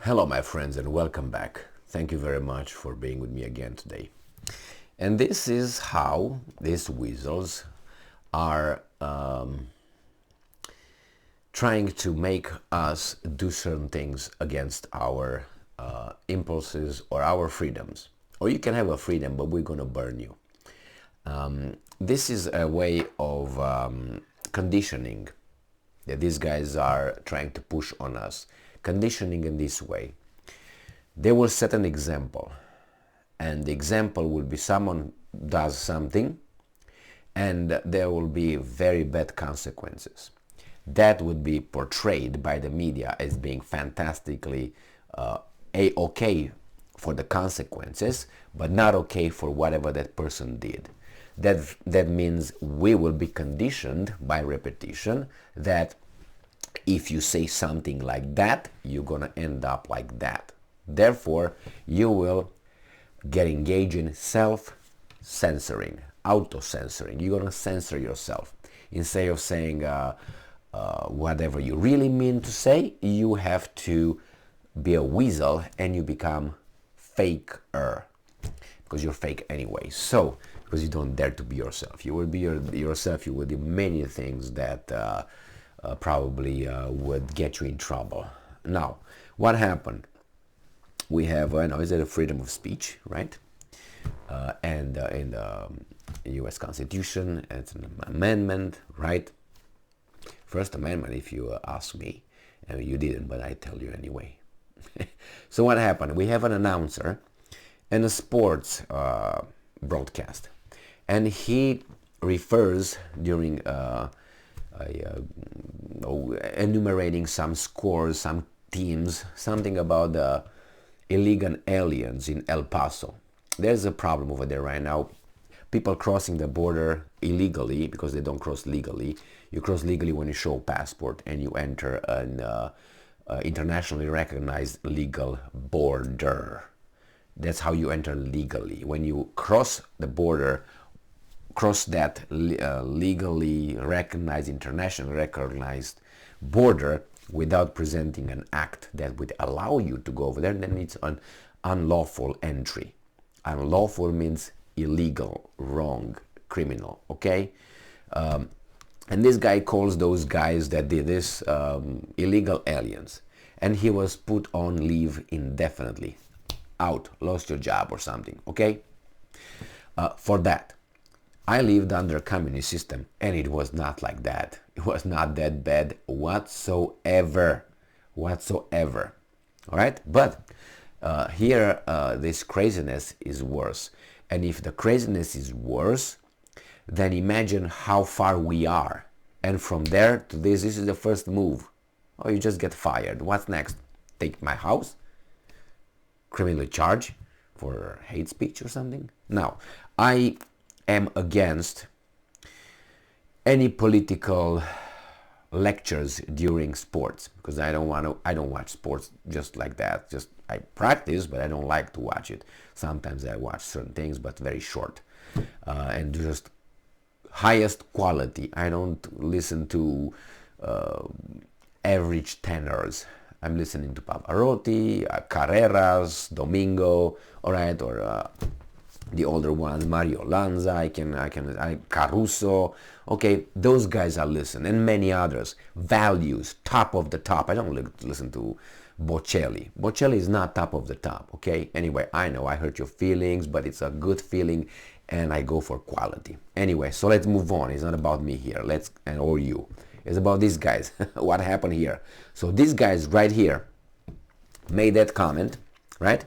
Hello my friends and welcome back. Thank you very much for being with me again today. And this is how these weasels are trying to make us do certain things against our impulses or our freedoms. Or you can have a freedom, but we're going to burn you. This is a way of conditioning that these guys are trying to push on us. Conditioning in this way. They will set an example, and the example will be someone does something and there will be very bad consequences. That would be portrayed by the media as being fantastically okay for the consequences, but not okay for whatever that person did. That means we will be conditioned by repetition that if you say something like that, you're gonna end up like that. Therefore, you will get engaged in self-censoring, auto-censoring. You're gonna censor yourself. Instead of saying whatever you really mean to say, you have to be a weasel and you become faker. Because you're fake anyway. So, because you don't dare to be yourself. You will be yourself, you will do many things that probably would get you in trouble. Now, what happened? We have, is it a freedom of speech, right? And in the U.S. Constitution, it's an amendment, right? First Amendment, if you ask me. You didn't, but I tell you anyway. So what happened? We have an announcer in a sports broadcast. And he refers during enumerating some scores, some teams, something about the illegal aliens in El Paso. There's a problem over there right now. People crossing the border illegally because they don't cross legally. You cross legally when you show a passport and you enter an internationally recognized legal border. That's how you enter legally. When you cross the border, cross that legally recognized, internationally recognized border without presenting an act that would allow you to go over there, then it's an unlawful entry. Unlawful means illegal, wrong, criminal, okay? And this guy calls those guys that did this illegal aliens. And he was put on leave indefinitely. Out, lost your job or something, okay? For that. I lived under a communist system and it was not like that. It was not that bad whatsoever. Whatsoever. Alright? But here this craziness is worse. And if the craziness is worse, then imagine how far we are. And from there to this is the first move. Oh, you just get fired. What's next? Take my house? Criminally charge for hate speech or something? Now, I am against any political lectures during sports because I don't watch sports just like that. Just I practice, but I don't like to watch it. Sometimes I watch certain things, but very short and just highest quality. I don't listen to average tenors. I'm listening to Pavarotti, Carreras, Domingo, all right, or the older ones, Mario Lanza, Caruso, okay, those guys I listen, and many others. Values, top of the top. I don't listen to Bocelli. Bocelli is not top of the top, okay? Anyway, I know I hurt your feelings, but it's a good feeling, and I go for quality. Anyway, so let's move on. It's not about me here, or you. It's about these guys. What happened here? So these guys right here made that comment, right?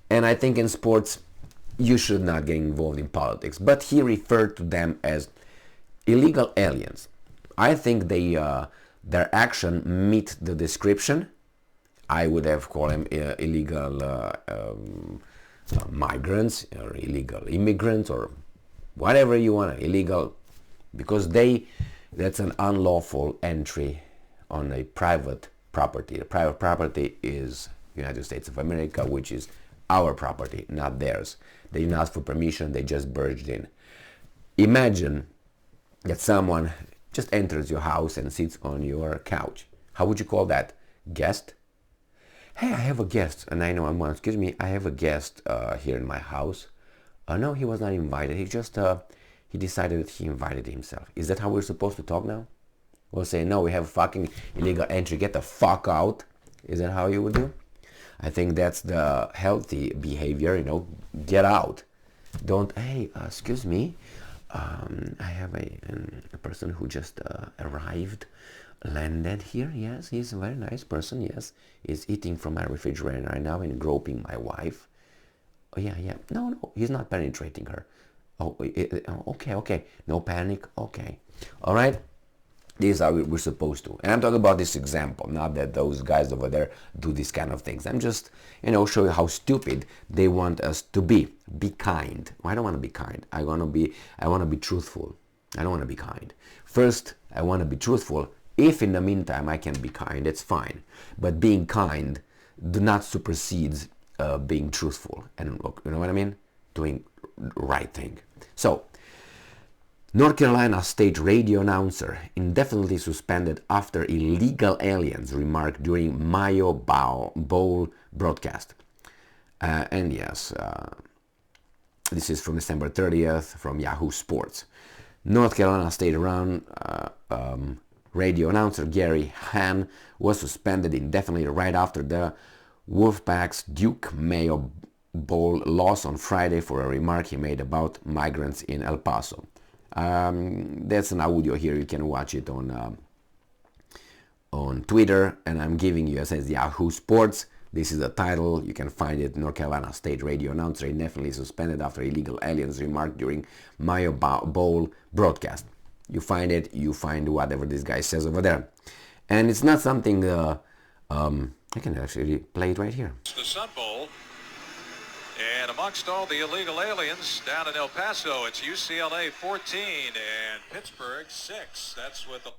And I think in sports, you should not get involved in politics. But he referred to them as illegal aliens. I think their action meet the description. I would have called them illegal migrants or illegal immigrants or whatever you want, illegal, because that's an unlawful entry on a private property. The private property is United States of America, which is our property, not theirs. They didn't ask for permission, they just barged in. Imagine that someone just enters your house and sits on your couch. How would you call that? Guest? Hey, I have a guest, and I know I'm one. Excuse me, I have a guest here in my house. No, he was not invited. He decided that he invited himself. Is that how we're supposed to talk now? We'll say, no, we have fucking illegal entry. Get the fuck out. Is that how you would do? I think that's the healthy behavior, you know, get out. Don't, hey, excuse me, I have a person who just arrived, landed here, yes, he's a very nice person, yes. He's eating from my refrigerator right now and groping my wife. Oh, yeah, yeah, no, he's not penetrating her. Oh, okay, no panic, okay. All right, this is how we're supposed to. And I'm talking about this example, not that those guys over there do these kind of things. I'm just, you know, show you how stupid they want us to be. Be kind. I don't want to be kind. I want to be truthful. I don't want to be kind. First, I want to be truthful. If in the meantime I can be kind, it's fine. But being kind do not supersede being truthful. And you know what I mean? Doing right thing. So, North Carolina state radio announcer indefinitely suspended after illegal aliens remarked during Mayo Bowl broadcast. And yes, this is from December 30th from Yahoo Sports. North Carolina state radio announcer Gary Hahn was suspended indefinitely right after the Wolfpack's Duke Mayo Bowl loss on Friday for a remark he made about migrants in El Paso. That's an audio here. You can watch it on Twitter, and I'm giving you, as Yahoo Sports. This is the title. You can find it. North Carolina state radio announcer indefinitely suspended after illegal aliens remarked during Mayo Bowl broadcast. You find it. You find whatever this guy says over there, and it's not something. I can actually play it right here. The Sun Bowl. And amongst all the illegal aliens down in El Paso, it's UCLA 14 and Pittsburgh 6. That's with the...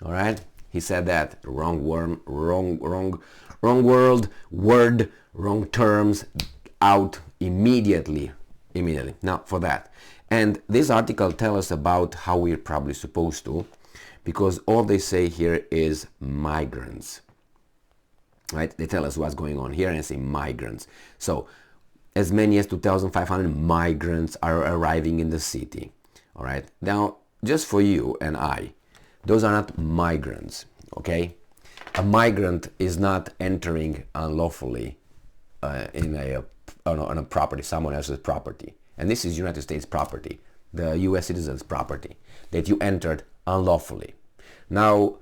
All right, he said that. Wrong word, wrong terms, out immediately. Now for that. And this article tells us about how we're probably supposed to, because all they say here is migrants. Right? They tell us what's going on here and say migrants. So as many as 2,500 migrants are arriving in the city. All right. Now, just for you and I, those are not migrants. Okay. A migrant is not entering unlawfully on a property, someone else's property. And this is United States property, the U.S. citizens' property that you entered unlawfully. Now,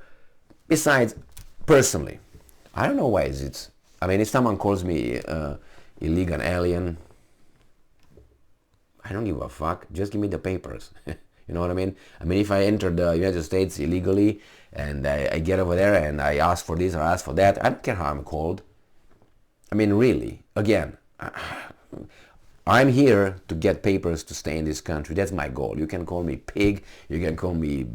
besides, personally, I don't know why is it. I mean, if someone calls me illegal alien, I don't give a fuck. Just give me the papers. You know what I mean? I mean, if I enter the United States illegally and I get over there and I ask for this or ask for that, I don't care how I'm called. I mean, really, again, I'm here to get papers to stay in this country. That's my goal. You can call me pig. You can call me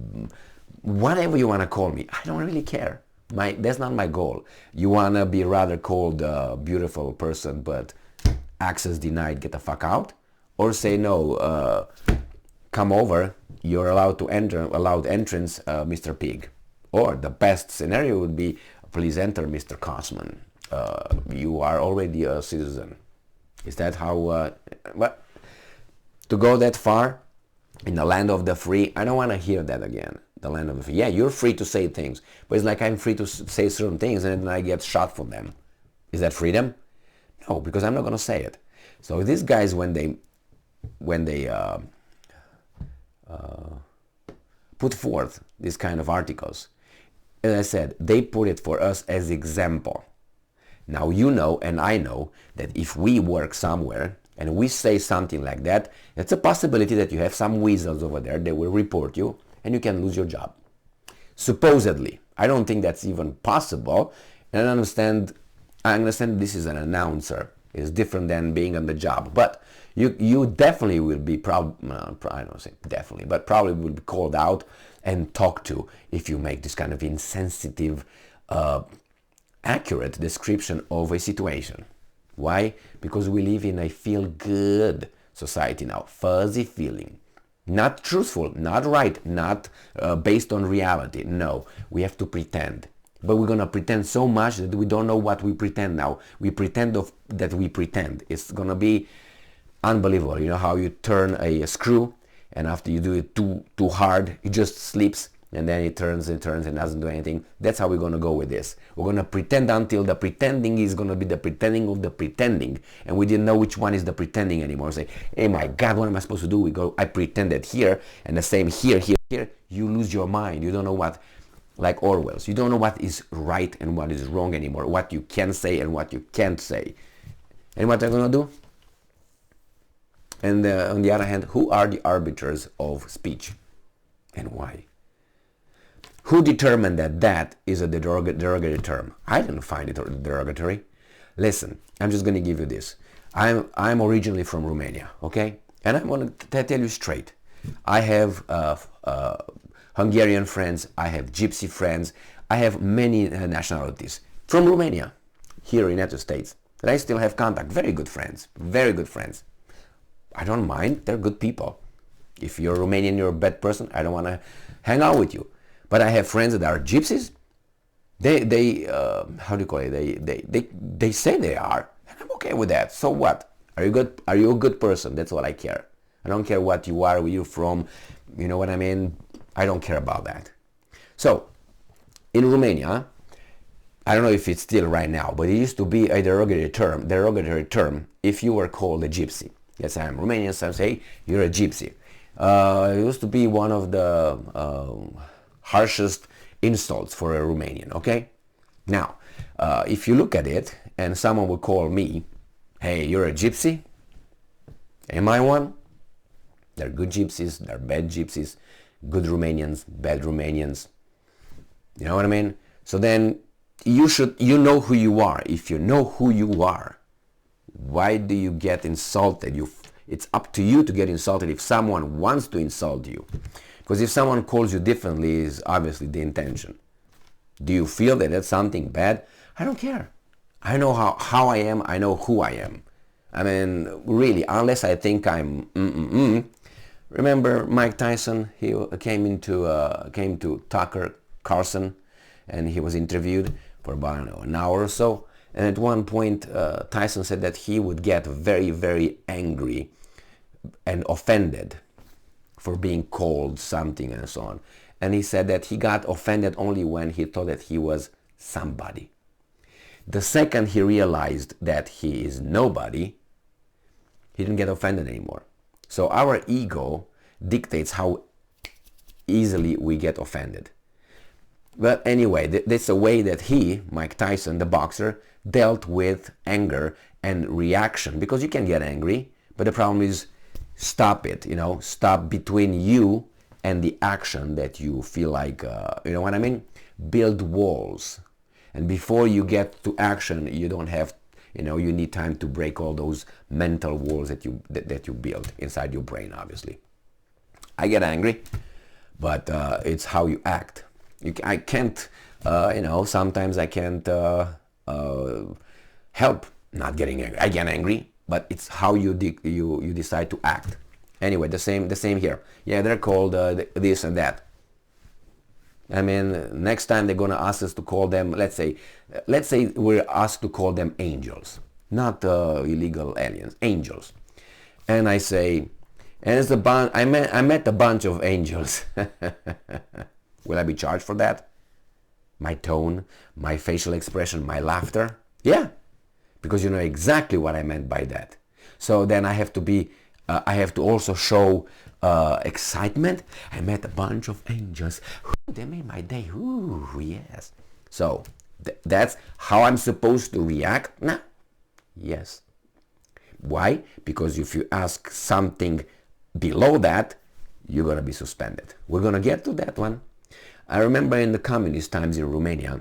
whatever you want to call me. I don't really care. That's not my goal. You want to be rather called a beautiful person, but access denied, get the fuck out? Or say, no, come over, you're allowed to enter, allowed entrance, Mr. Pig. Or the best scenario would be, please enter, Mr. Cosman. You are already a citizen. Is that how, what? To go that far in the land of the free, I don't want to hear that again. The land of the free. Yeah, you're free to say things, but it's like I'm free to say certain things and then I get shot for them. Is that freedom? No, because I'm not going to say it. So these guys, when they put forth these kind of articles, as I said, they put it for us as example. Now you know and I know that if we work somewhere and we say something like that, it's a possibility that you have some weasels over there that will report you and you can lose your job. Supposedly. I don't think that's even possible. And I understand this is an announcer. It's different than being on the job. But you definitely will be I don't say definitely, but probably will be called out and talked to if you make this kind of insensitive, accurate description of a situation. Why? Because we live in a feel-good society now. Fuzzy feeling. Not truthful, not right, not based on reality. No, we have to pretend. But we're going to pretend so much that we don't know what we pretend now. We pretend that we pretend. It's going to be unbelievable. You know how you turn a screw, and after you do it too hard, it just slips, and then it turns and turns and doesn't do anything. That's how we're going to go with this. We're going to pretend until the pretending is going to be the pretending of the pretending, and we didn't know which one is the pretending anymore. Say, hey my God, what am I supposed to do? We go, I pretended here, and the same here. You lose your mind. You don't know what, like Orwell's, you don't know what is right and what is wrong anymore, what you can say and what you can't say. And what they're going to do? And on the other hand, who are the arbiters of speech and why? Who determined that that is a derogatory term? I didn't find it derogatory. Listen, I'm just going to give you this. I'm originally from Romania, okay? And I'm going to tell you straight. I have Hungarian friends, I have Gypsy friends, I have many nationalities from Romania, here in the United States, that I still have contact. Very good friends, very good friends. I don't mind, they're good people. If you're Romanian, you're a bad person, I don't want to hang out with you. But I have friends that are Gypsies. They how do you call it? They say they are, and I'm okay with that. So what? Are you good? Are you a good person? That's all I care. I don't care what you are, where you're from. You know what I mean? I don't care about that. So, in Romania, I don't know if it's still right now, but it used to be a derogatory term if you were called a gypsy. Yes, I am Romanian, so I say, hey, you're a gypsy. It used to be one of the harshest insults for a Romanian, okay? Now, if you look at it, and someone would call me, hey, you're a gypsy? Am I one? There are good gypsies, there are bad gypsies, good Romanians, bad Romanians. You know what I mean? So then you know who you are. If you know who you are, why do you get insulted? It's up to you to get insulted if someone wants to insult you. Because if someone calls you differently, is obviously the intention. Do you feel that that's something bad? I don't care. I know how I am. I know who I am. I mean, really, unless I think I'm Remember Mike Tyson? He came to Tucker Carlson, and he was interviewed for about, I don't know, an hour or so. And at one point, Tyson said that he would get very, very angry and offended for being called something and so on. And he said that he got offended only when he thought that he was somebody. The second he realized that he is nobody, he didn't get offended anymore. So our ego dictates how easily we get offended. But anyway, that's a way that he, Mike Tyson, the boxer, dealt with anger and reaction. Because you can get angry, but the problem is stop it, stop between you and the action that you feel like, you know what I mean? Build walls. And before you get to action, you don't have, you need time to break all those mental walls that you build inside your brain, obviously. I get angry, but it's how you act. I can't, sometimes I can't help not getting angry. I get angry, but it's how you decide to act. Anyway, the same here. Yeah, they're called this and that. I mean, next time they're gonna ask us to call them, let's say we're asked to call them angels, not illegal aliens, angels. And I say, and it's I met a bunch of angels. Will I be charged for that? My tone, my facial expression, my laughter? Yeah, because you know exactly what I meant by that. So then I have to also show excitement. I met a bunch of angels. Ooh, they made my day. Ooh, yes. So that's how I'm supposed to react now? Yes. Why? Because if you ask something below that, you're going to be suspended. We're going to get to that one. I remember in the communist times in Romania,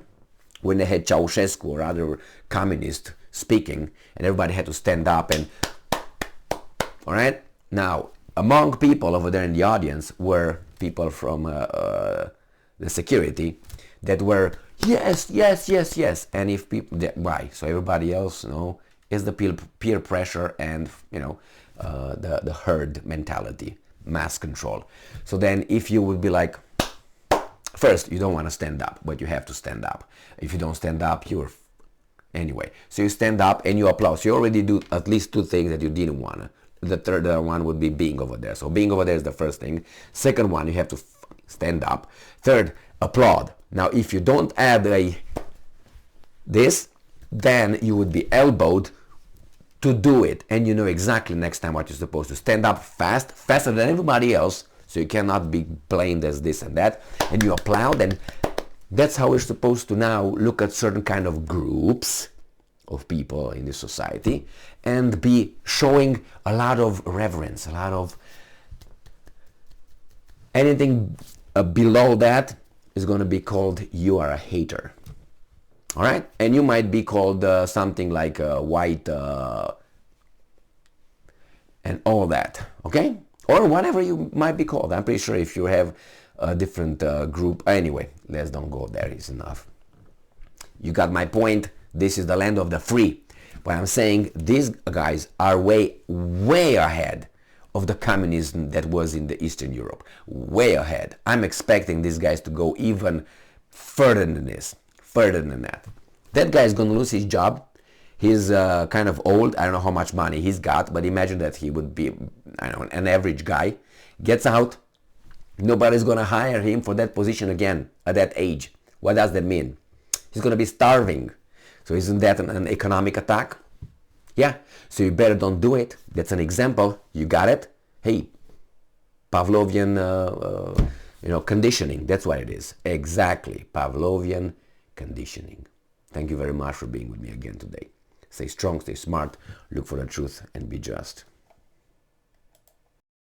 when they had Ceausescu or other communist speaking, and everybody had to stand up and... All right? Now, among people over there in the audience were people from the security that were, yes, yes, yes, yes. And if people... Why? So everybody else, is the peer pressure and, the herd mentality, mass control. So then if you would be like, First, you don't want to stand up, but you have to stand up. If you don't stand up, you're... Anyway, so you stand up and you applaud. So you already do at least two things that you didn't want. The third one would be being over there. So being over there is the first thing. Second one, you have to stand up. Third, applaud. Now, if you don't add this, then you would be elbowed to do it. And you know exactly next time what you're supposed to. Stand up fast, faster than everybody else. So you cannot be blamed as this and that. And you applaud, and that's how we're supposed to now look at certain kind of groups of people in the society and be showing a lot of reverence, a lot of... Anything below that is going to be called you are a hater. All right? And you might be called something like white and all that. Okay? Or whatever you might be called. I'm pretty sure if you have a different group. Anyway, let's don't go there. It's enough. You got my point. This is the land of the free. But I'm saying these guys are way ahead of the communism that was in the Eastern Europe. Way ahead. I'm expecting these guys to go even further than this. Further than that. That guy is going to lose his job. He's kind of old. I don't know how much money he's got, but imagine that he would be, I don't know, an average guy. Gets out. Nobody's going to hire him for that position again at that age. What does that mean? He's going to be starving. So isn't that an economic attack? Yeah. So you better don't do it. That's an example. You got it? Hey, Pavlovian, conditioning. That's what it is. Exactly. Pavlovian conditioning. Thank you very much for being with me again today. Stay strong, stay smart, look for the truth, and be just.